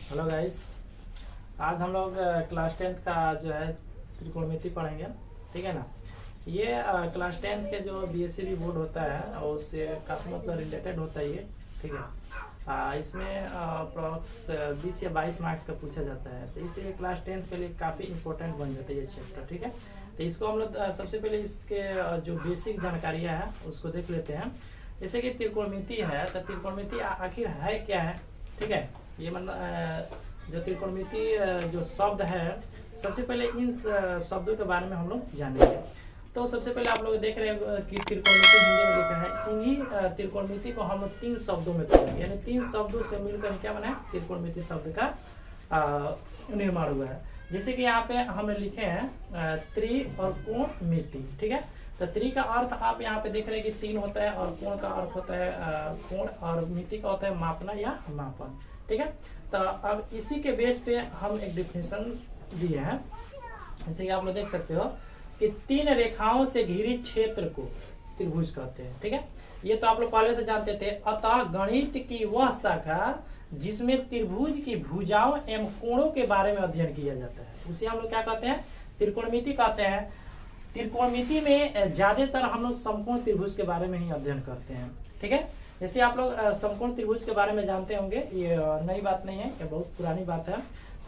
Hello guys. आज हम लोग क्लास 10th का जो है त्रिकोणमिति पढ़ेंगे। ठीक है ना। ये क्लास 10th के जो बीएससी बोर्ड होता है और उससे काफ़ी मतलब रिलेटेड होता है ये। ठीक है। इसमें अप्रॉक्स 20 या 22 मार्क्स का पूछा जाता है, तो इसलिए क्लास 10th के लिए काफ़ी इंपॉर्टेंट बन जाता है ये चैप्टर। ठीक है, तो इसको हम लोग सबसे पहले इसके जो बेसिक जानकारियाँ हैं उसको देख लेते हैं। जैसे कि त्रिकोणमिति है, तो त्रिकोणमिति आखिर है क्या है। ठीक है, ये मतलब जो त्रिकोणमिति जो शब्द है, सबसे पहले इन शब्दों के बारे में हम लोग जानेंगे। तो सबसे पहले आप लोग देख रहे हैं कि त्रिकोणमिति हिंदी में लिखा है। इन्हीं त्रिकोणमिति को हम लोग 3 शब्दों में करेंगे, यानी 3 शब्दों से मिलकर क्या बना है, त्रिकोणमिति शब्द का निर्माण हुआ है। जैसे कि यहाँ पे हमने लिखे हैं त्रि और कोण मिति। ठीक है, तो त्रि का अर्थ आप यहाँ पे देख रहे हैं कि 3 होता है, और कोण का अर्थ होता है कोण, और मिति का होता है मापना या मापन। ठीक है, तो अब इसी के बेस पे हम एक डिफिनेशन दिए हैं। जैसे कि आप लोग देख सकते हो कि 3 रेखाओं से घिरे क्षेत्र को त्रिभुज कहते हैं। ठीक है, ये तो आप लोग पहले से जानते थे। अतः गणित की वह शाखा जिसमें त्रिभुज की भुजाओं एवं कोणों के बारे में अध्ययन किया जाता है, उसे हम लोग क्या कहते हैं, त्रिकोणमिति कहते हैं। त्रिकोणमिति में ज्यादातर हम लोग समकोण त्रिभुज के बारे में ही अध्ययन करते हैं। ठीक है, जैसे आप लोग समकोण त्रिभुज के बारे में जानते होंगे, ये नई बात नहीं है, ये बहुत पुरानी बात है।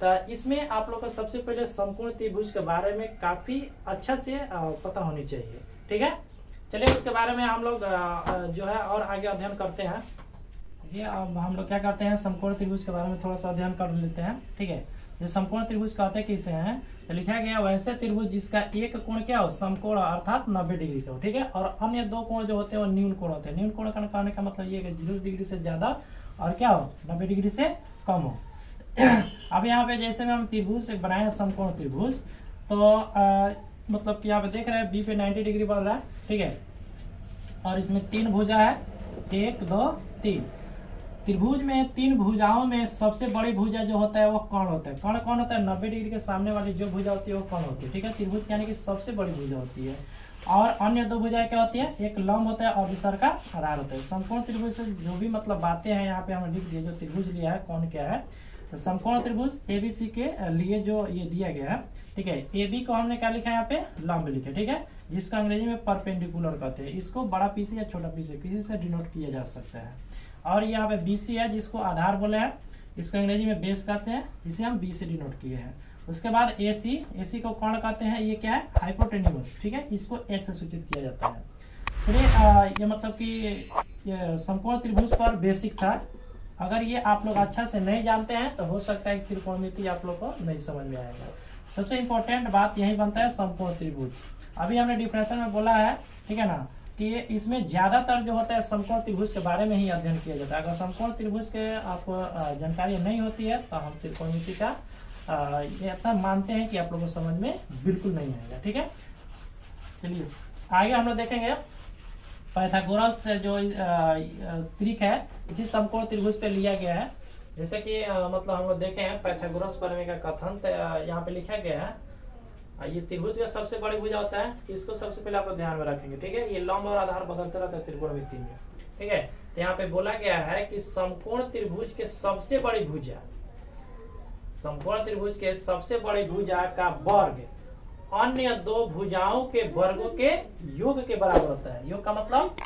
तो इसमें आप लोग को सबसे पहले समकोण त्रिभुज के बारे में काफी अच्छा से पता होनी चाहिए। ठीक है, चलिए उसके बारे में हम लोग जो है और आगे अध्ययन करते हैं। ये अब हम लोग क्या करते हैं, समकोण त्रिभुज के बारे में थोड़ा सा अध्ययन कर लेते हैं। ठीक है, जो समकोण त्रिभुज कहते हैं किसे हैं, तो लिखा गया वैसे त्रिभुज जिसका एक कोण क्या हो, समकोण अर्थात 90 डिग्री का हो। ठीक है, और अन्य 2 कोण जो होते हैं वो न्यून कोण होते हैं। न्यून कोण का कहने का मतलब ये है कि 0 डिग्री से ज्यादा और क्या हो, 90 डिग्री से कम हो। अब यहाँ पे जैसे में हम त्रिभुज बनाए हैं समकोण त्रिभुज, तो मतलब कि यहाँ पे देख रहे हैं बी पे 90 डिग्री बढ़ रहा है। ठीक है, और इसमें 3 भुजा है, 1 2 3। त्रिभुज में 3 भुजाओं में सबसे बड़ी भुजा जो होता है वो कर्ण होता है। कर्ण कौन होता है, 90 डिग्री के सामने वाली जो भुजा होती है वो कर्ण होती है। ठीक है, त्रिभुज यानी कि सबसे बड़ी भुजा होती है। और अन्य 2 भुजाएं क्या होती है, एक लंब होता है और दूसरा का आधार होता है। समकोण त्रिभुज से जो भी मतलब बातें हैं यहाँ पे हमने लिख दिया, जो त्रिभुज लिया है कौन क्या है। तो समकोण त्रिभुज एबीसी के लिए जो ये दिया गया है। ठीक है, AB को हमने क्या लिखा है, यहाँ पे लंब लिखे। ठीक है, जिसको अंग्रेजी में परपेंडिकुलर कहते हैं। इसको बड़ा पी से या छोटा पी से किसी से डिनोट किया जा सकता है। और यहाँ पे BC है जिसको आधार बोले हैं, इसको अंग्रेजी में बेस कहते हैं, जिसे हम B से डिनोट किए हैं। उसके बाद AC को कर्ण कहते हैं, ये क्या है, हाइपोटेन्यूस। ठीक है, इसको H से सूचित किया जाता है। फिर ये मतलब कि समकोण त्रिभुज पर बेसिक था। अगर ये आप लोग अच्छा से नहीं जानते हैं तो हो सकता है कि त्रिकोणमिति आप लोग को नहीं समझ में आएगा। सबसे इंपॉर्टेंट बात यही बनता है समकोण त्रिभुज। अभी हमने डिफिनेशन में बोला है, ठीक है ना, कि इसमें ज्यादातर जो होता है समकोण त्रिभुज के बारे में ही अध्ययन किया जाता है। अगर समकोण त्रिभुज के आपको जानकारी नहीं होती है तो हम त्रिकोणमिति का ये इतना मानते हैं कि आप लोगों को समझ में बिल्कुल नहीं आएगा। ठीक है, चलिए आगे हम लोग देखेंगे पाइथागोरस से जो त्रिक है, इसी समकोण त्रिभुज पे लिया गया है। जैसे कि मतलब हम लोग देखे हैं पाइथागोरस प्रमेय का कथन, तो यहाँ पे लिखा गया है ये त्रिभुज का सबसे बड़ी भुजा होता है। इसको सबसे पहले आप लोग ध्यान में रखेंगे। ठीक है, ये लंब और आधार बदलते रहता है त्रिकोणमिति में। ठीक है, तो यहाँ पे बोला गया है कि समकोण त्रिभुज के सबसे बड़ी भुजा, समकोण त्रिभुज के सबसे बड़ी भुजा का वर्ग अन्य 2 भुजाओं के वर्गों के योग के बराबर होता है। योग का मतलब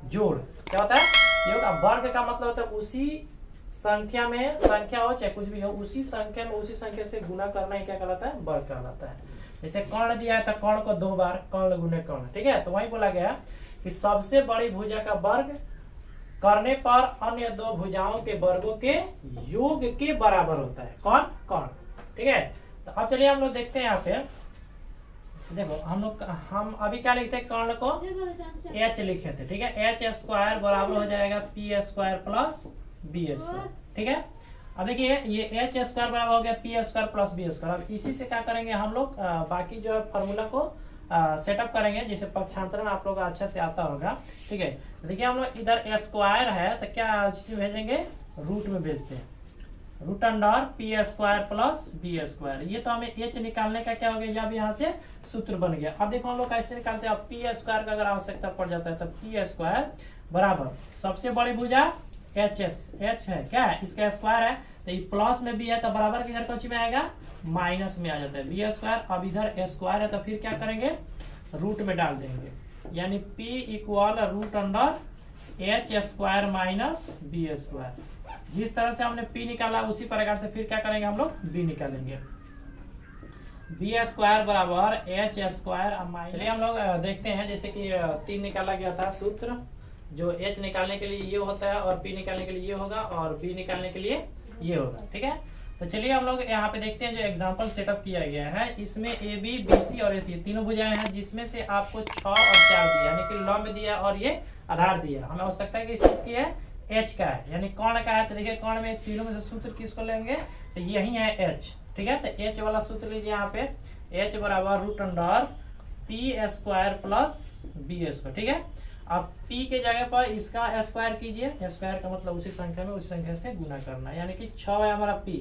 जोड़ क्या होता है, योग का वर्ग का मतलब होता है उसी संख्या में, संख्या हो चाहे कुछ भी हो, उसी संख्या में उसी संख्या से गुना करना ही क्या कहलाता है, वर्ग कहलाता है। जैसे कर्ण दिया है तो कर्ण को 2 बार, कर्ण गुने कर्ण। ठीक है, तो वही बोला गया कि सबसे बड़ी भुजा का वर्ग करने पर अन्य 2 भुजाओं के वर्गों के योग के बराबर होता है। कौन, कर्ण। ठीक है, तो अब चलिए हम लोग देखते हैं यहाँ पे। देखो हम अभी क्या लिखते हैं, कर्ण को H लिखे थे। ठीक है, H स्क्वायर बराबर हो जाएगा P square plus B square. ठीक है, अब देखिए ये H स्क्वायर बराबर हो गया P square plus B square. अब इसी से क्या करेंगे हम लोग, बाकी जो है फॉर्मूला को सेटअप करेंगे, जैसे पक्षांतरण आप लोग को अच्छा से आता होगा। ठीक है, देखिए हम लोग इधर स्क्वायर है तो क्या चीज भेजेंगे, रूट में भेजते हैं, root under P square plus B square. ये तो हमें H निकालने का क्या हो गया, जब यहाँ से सूत्र बन गया। अब देखो हम लोग कैसे निकालते हैं, अब P स्क्वायर का अगर आवश्यकता पड़ जाता है तो P स्क्वायर बराबर सबसे बड़ी भुजा H है, क्या है, इसका स्क्वायर है तो ये प्लस में बी है तो बराबर किधर कौन में आएगा, माइनस में आ जाता है बी स्क्वायर। अब इधर ए स्क्वायर है तो फिर क्या करेंगे, रूट में डाल देंगे, यानी p equal root under H square minus B square. जिस तरह से हमने p निकाला उसी प्रकार से फिर क्या करेंगे हम लोग b निकालेंगे। बी स्क्वायर बराबर एच स्क्वायर। चलिए हम लोग देखते हैं, जैसे कि 3 निकाला गया था सूत्र, जो h निकालने के लिए ये होता है और p निकालने के लिए ये होगा और b निकालने के लिए ये होगा, ठीक है। तो चलिए हम लोग यहाँ पे देखते हैं जो एग्जांपल सेटअप किया गया है, इसमें ए बी बी सी और ए सी तीनों भुजाएं हैं, जिसमें से आपको 6 और 4 दिया, यानी कि लंब दिया और ये आधार दिया। हमें आवश्यकता है कि इस चीज की है एच का है, यानी कर्ण का है। तो देखिए कर्ण में तीनों में से सूत्र किसको लेंगे, तो यही है एच, ठीक है। तो एच वाला सूत्र लीजिए यहाँ पे, एच बराबर root under P square plus B square, ठीक है। अब p के जगह पर इसका स्क्वायर कीजिए, स्क्वायर का मतलब उसी संख्या में उसी संख्या से गुना करना, यानी कि 6 है हमारा p,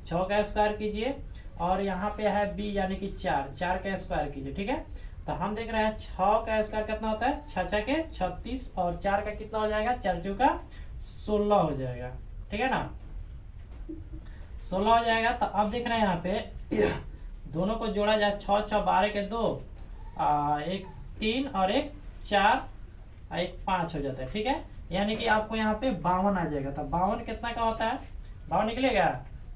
6 का स्क्वायर कीजिए और यहाँ पे है b यानी कि 4 का स्क्वायर कीजिए, ठीक है। तो हम देख रहे हैं 6 का स्क्वायर कितना होता है, 6 के 36 और 4 का कितना हो जाएगा, 4 चौका 16 हो जाएगा, ठीक है ना, 16 हो जाएगा। तो अब देख रहे हैं यहाँ पे दोनों को जोड़ा जाए, 6 6 12 के 2, एक 3 और एक 4, एक 5 हो जाता है, ठीक है। यानी कि आपको यहाँ पे 52 आ जाएगा। तो 52 कितना का होता है, 52 निकलेगा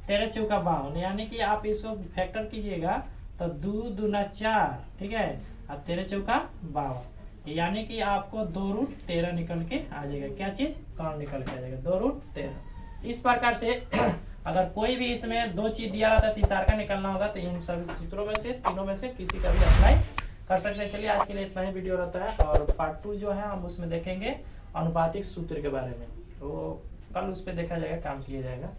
13 चौका 52, यानी कि आप इसको फैक्टर कीजिएगा तो 2 दूना 4, ठीक है, और 13 चौका 52, यानी कि आपको 2 रूट 13 निकल के आ जाएगा। क्या चीज, कर्ण निकल के आ जाएगा 2 रूट 13। इस प्रकार से अगर कोई भी इसमें 2 चीज दिया रहता है, तीसरा का निकलना होगा, तो इन सभी सूत्रों में से तीनों में से किसी का भी अप्लाई कर सकते हैं। चलिए आज के लिए इतना ही वीडियो रहता है, और पार्ट 2 जो है हम उसमें देखेंगे अनुपातिक सूत्र के बारे में, तो कल उस पर देखा जाएगा, काम किया जाएगा।